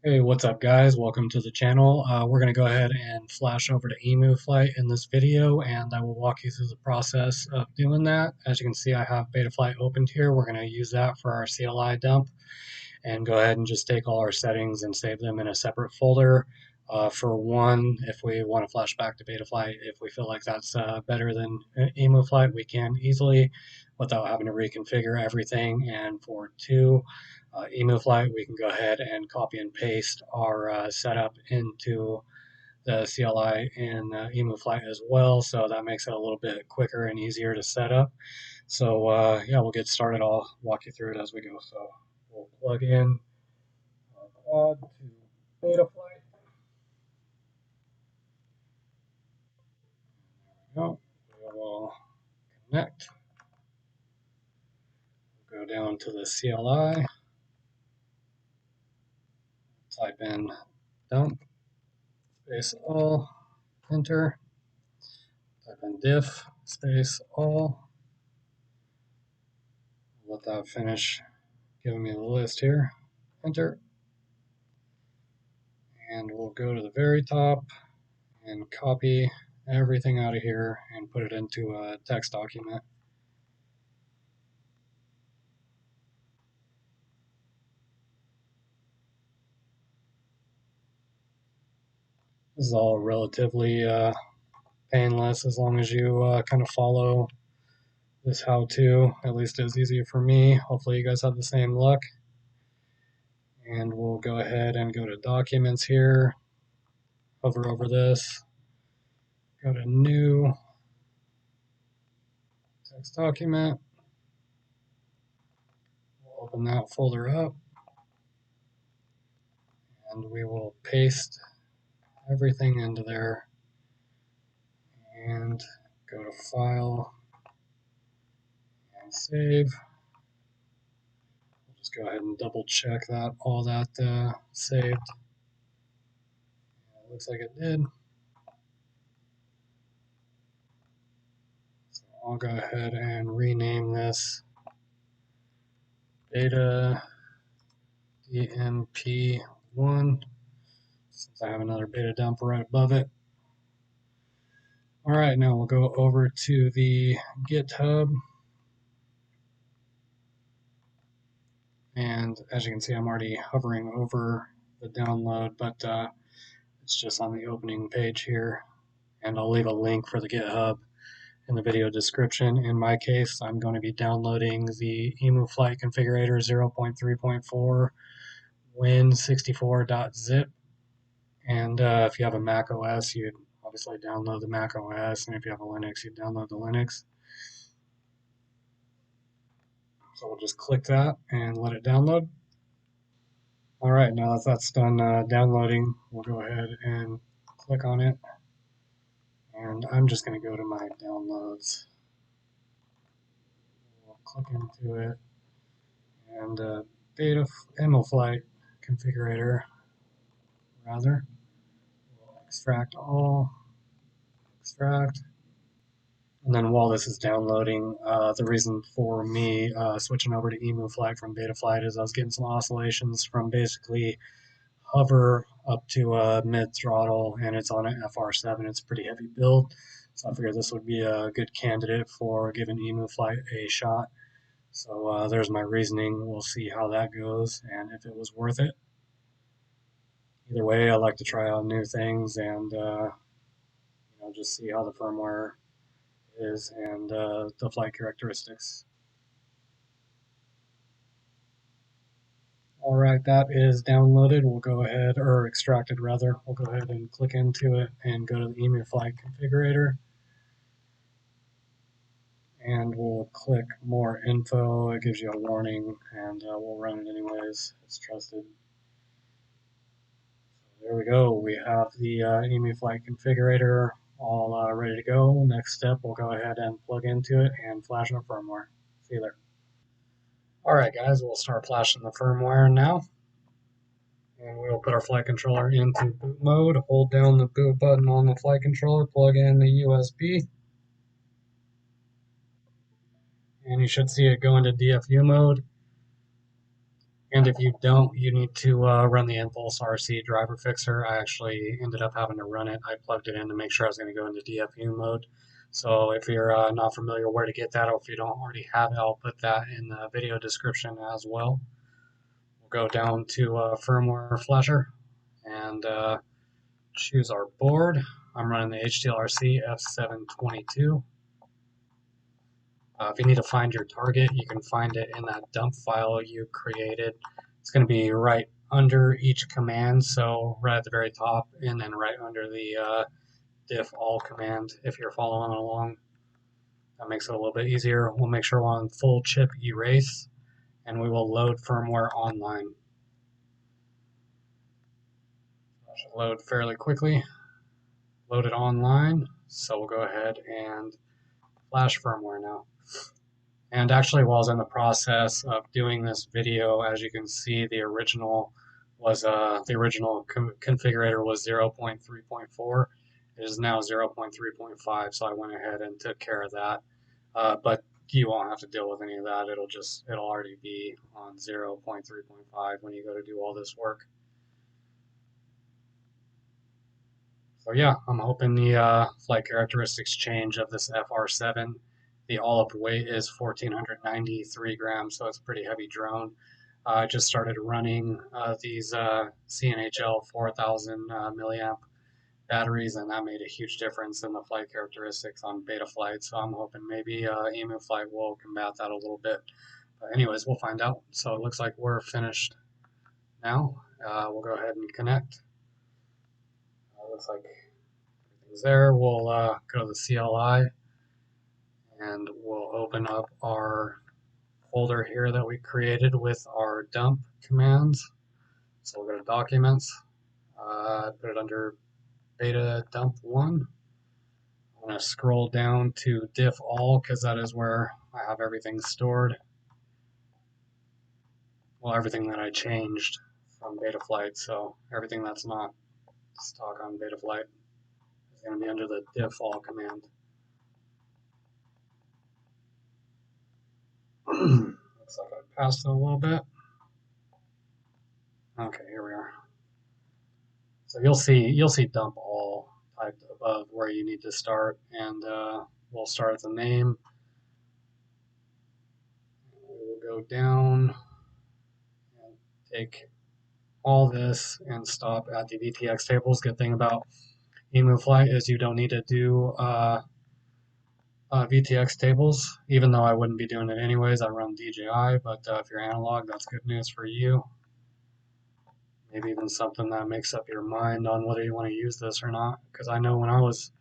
Hey, what's up guys? Welcome to the channel. We're going to go ahead and flash over to Emuflight in this video, and I will walk you through the process of doing that. As you can see, I have Betaflight opened here. We're going to use that for our CLI dump and go ahead and just take all our settings and save them in a separate folder. For one, if we want to flash back to Betaflight, if we feel like that's better than Emuflight, we can easily without having to reconfigure everything. And for two, Emuflight, we can go ahead and copy and paste our setup into the CLI in Emuflight as well, so that makes it a little bit quicker and easier to set up. So yeah, we'll get started. I'll walk you through it as we go. So we'll plug in our quad to Betaflight. There we go. We will connect. We'll go down to the CLI. Type in dump space all, enter. Type in diff space all. Let that finish giving me the list here. Enter. And we'll go to the very top and copy everything out of here and put it into a text document. This is all relatively painless as long as you kind of follow this how-to. At least it was easier for me. Hopefully you guys have the same luck. And we'll go ahead and go to documents here, hover over this, go to new, text document, we'll open that folder up, and we will paste everything into there and go to file and save. We'll just go ahead and double check that all that saved. It looks like it did. So I'll go ahead and rename this Beta DMP1 since I have another beta dump right above it. All right, now we'll go over to the GitHub. And as you can see, I'm already hovering over the download, but it's just on the opening page here. And I'll leave a link for the GitHub in the video description. In my case, I'm going to be downloading the Emuflight configurator 0.3.4 win64.zip. And if you have a Mac OS, you'd obviously download the Mac OS, and if you have a Linux, you'd download the Linux. So we'll just click that and let it download. All right, now that that's done downloading, we'll go ahead and click on it. And I'm just going to go to my downloads. We'll click into it. And Emuflight configurator, rather. We'll extract all, extract. And then while this is downloading, the reason for me switching over to Emuflight from Betaflight is I was getting some oscillations from basically hover up to mid throttle, and it's on an FR7. It's a pretty heavy build, so I figured this would be a good candidate for giving Emuflight a shot. So there's my reasoning. We'll see how that goes and if it was worth it. Either way, I like to try out new things and just see how the firmware is and the flight characteristics. All right, that is downloaded. We'll go ahead, or extracted rather. We'll go ahead and click into it and go to the Emuflight configurator. And we'll click more info. It gives you a warning, and we'll run it anyways. It's trusted. So there we go. We have the Emuflight configurator all ready to go. Next step, we'll go ahead and plug into it and flash our firmware. See you there. All right, guys, we'll start flashing the firmware now. And we'll put our flight controller into boot mode. Hold down the boot button on the flight controller, plug in the USB. And you should see it go into DFU mode. And if you don't, you need to run the Impulse RC driver fixer. I actually ended up having to run it. I plugged it in to make sure I was going to go into DFU mode. So if you're not familiar where to get that, or if you don't already have it, I'll put that in the video description as well. We'll go down to firmware flasher and choose our board. I'm running the HGLRC F722. If you need to find your target, you can find it in that dump file you created. It's going to be right under each command, so right at the very top, and then right under the diff all command if you're following along. That makes it a little bit easier. We'll make sure we're on full chip erase, and we will load firmware online. That should load fairly quickly. Load it online, so we'll go ahead and flash firmware now. And actually, while I was in the process of doing this video, as you can see, the original configurator was 0.3.4. It is now 0.3.5, so I went ahead and took care of that. But you won't have to deal with any of that. It'll already be on 0.3.5 when you go to do all this work. So yeah, I'm hoping the flight characteristics change of this FR7. The all-up weight is 1,493 grams, so it's a pretty heavy drone. I just started running these CNHL 4,000 milliamp batteries, and that made a huge difference in the flight characteristics on Betaflight. So I'm hoping maybe Emuflight will combat that a little bit. But anyways, we'll find out. So it looks like we're finished now. We'll go ahead and connect. Looks like everything's there. We'll go to the CLI. And we'll open up our folder here that we created with our dump commands. So we'll go to documents, put it under beta dump 1. I'm going to scroll down to diff all because that is where I have everything stored. Well, everything that I changed from Betaflight, so everything that's not stock on Betaflight is going to be under the diff all command. Looks like I passed it a little bit. Okay, here we are. So you'll see dump all typed above where you need to start, and we'll start at the name. We will go down and take all this and stop at the VTX tables. Good thing about Emuflight is you don't need to do VTX tables, even though I wouldn't be doing it anyways. I run DJI, but if you're analog, that's good news for you. Maybe even something that makes up your mind on whether you want to use this or not. Because I know when I was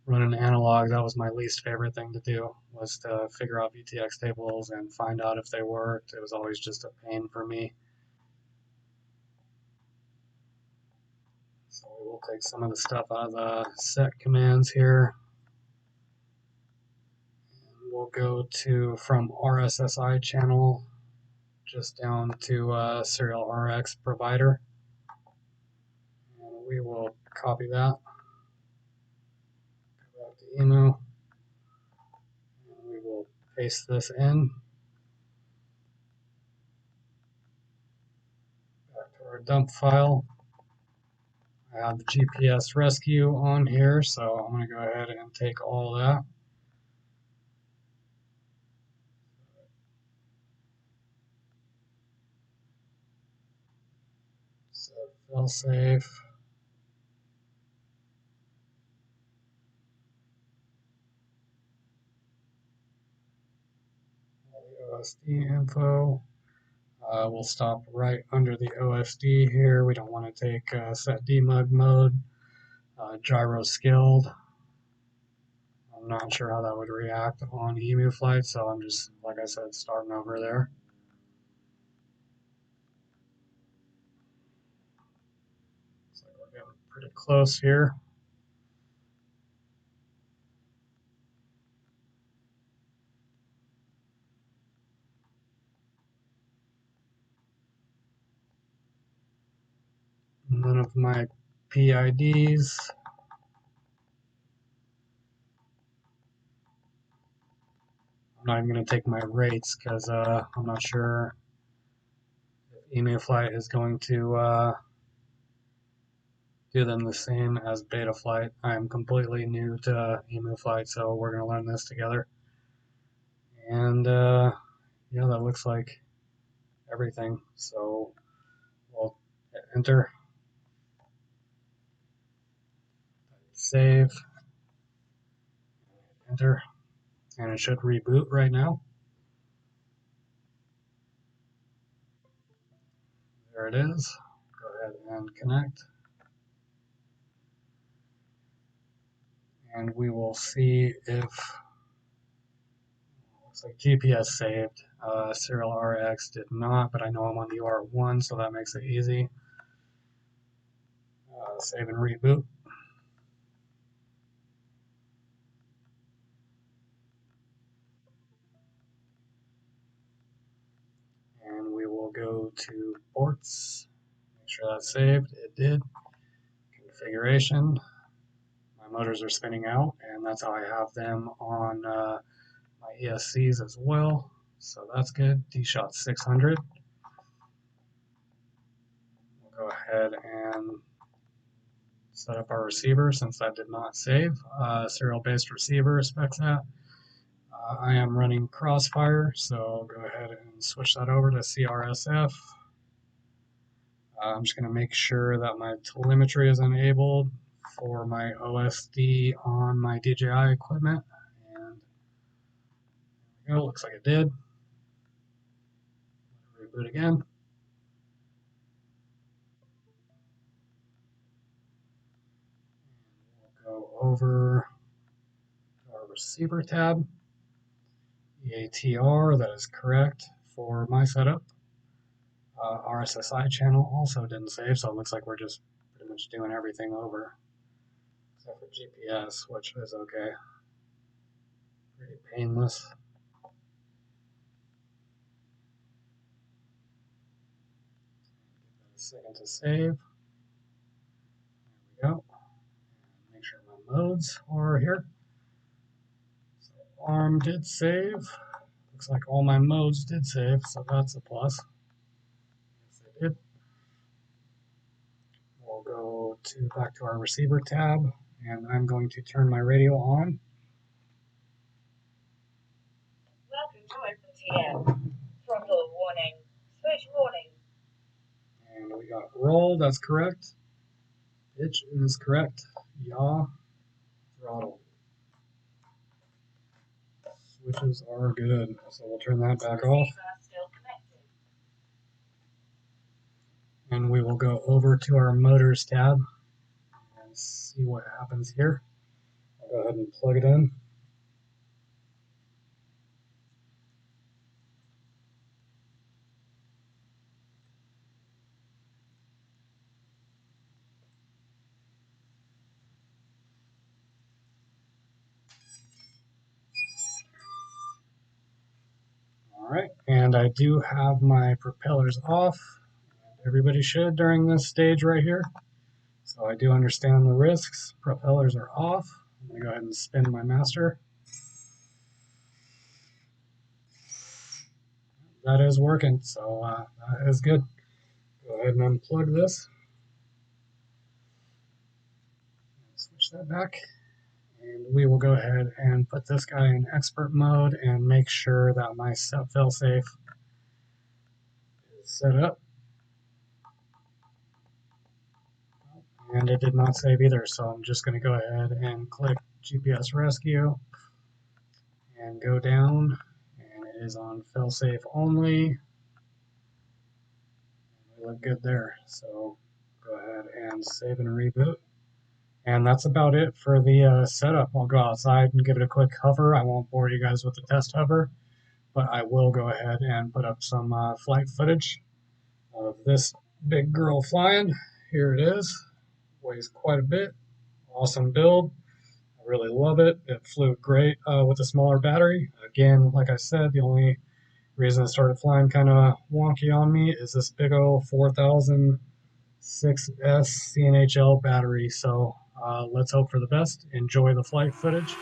running analog, that was my least favorite thing to do, was to figure out VTX tables and find out if they worked. It was always just a pain for me. So we will take some of the stuff out of the set commands here. We'll go to from RSSI channel just down to serial RX provider. And we will copy that. Go back to Emu. And we will paste this in. Back to our dump file. I have the GPS rescue on here, so I'm going to go ahead and take all that. So failsafe. All the OSD info. We'll stop right under the OSD here. We don't want to take set debug mode. Gyro skilled. I'm not sure how that would react on Emuflight, so I'm just, like I said, starting over there. So we're getting pretty close here. None of my PIDs. I'm not even going to take my rates because I'm not sure Emuflight is going to do them the same as Betaflight. I'm completely new to Emuflight, so we're going to learn this together. And yeah, that looks like everything. So we'll hit enter, save, enter, and it should reboot right now. There it is. Go ahead and connect. And we will see if, looks like GPS saved. Serial RX did not, but I know I'm on the R1, so that makes it easy. Save and reboot. And we will go to ports, make sure that's saved. It did. Configuration. My motors are spinning out, and that's how I have them on my ESCs as well. So that's good. D-Shot 600. We'll go ahead and set up our receiver since that did not save. Serial-based receiver specs that. I am running Crossfire, so go ahead and switch that over to CRSF. I'm just going to make sure that my telemetry is enabled for my OSD on my DJI equipment. And there we go, looks like it did. Reboot again. We'll go over to our receiver tab. EATR, that is correct for my setup. RSSI channel also didn't save, so it looks like we're just pretty much doing everything over. Except for GPS, which is okay. Pretty painless. Give that a second to save. There we go. And make sure my modes are here. So ARM did save. Looks like all my modes did save, so that's a plus. Yes, they did. We'll go back to our receiver tab, and I'm going to turn my radio on. Welcome to OpenTM. Throttle warning. Switch warning. And we got roll, that's correct. Pitch is correct. Yaw, throttle. Switches are good, so we'll turn that back off. And we will go over to our motors tab and see what happens here. I'll go ahead and plug it in. Alright, and I do have my propellers off. Everybody should during this stage right here. So I do understand the risks. Propellers are off. I'm going to go ahead and spin my master. That is working, so that is good. Go ahead and unplug this. Switch that back. And we will go ahead and put this guy in expert mode and make sure that my failsafe is set up. And it did not save either, so I'm just going to go ahead and click GPS rescue and go down, and it is on failsafe only. We look good there, so go ahead and save and reboot. And that's about it for the setup. I'll go outside and give it a quick hover. I won't bore you guys with the test hover, but I will go ahead and put up some flight footage of this big girl flying. Here it is. Weighs quite a bit. Awesome build. I really love it. It flew great with a smaller battery. Again, like I said, the only reason it started flying kind of wonky on me is this big old 4006S CNHL battery. So let's hope for the best. Enjoy the flight footage.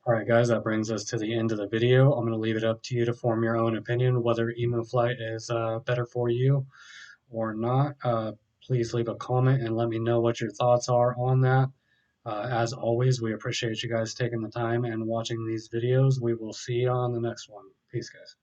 Alright guys, that brings us to the end of the video. I'm going to leave it up to you to form your own opinion whether Emuflight is better for you or not. Please leave a comment and let me know what your thoughts are on that. As always, we appreciate you guys taking the time and watching these videos. We will see you on the next one. Peace, guys.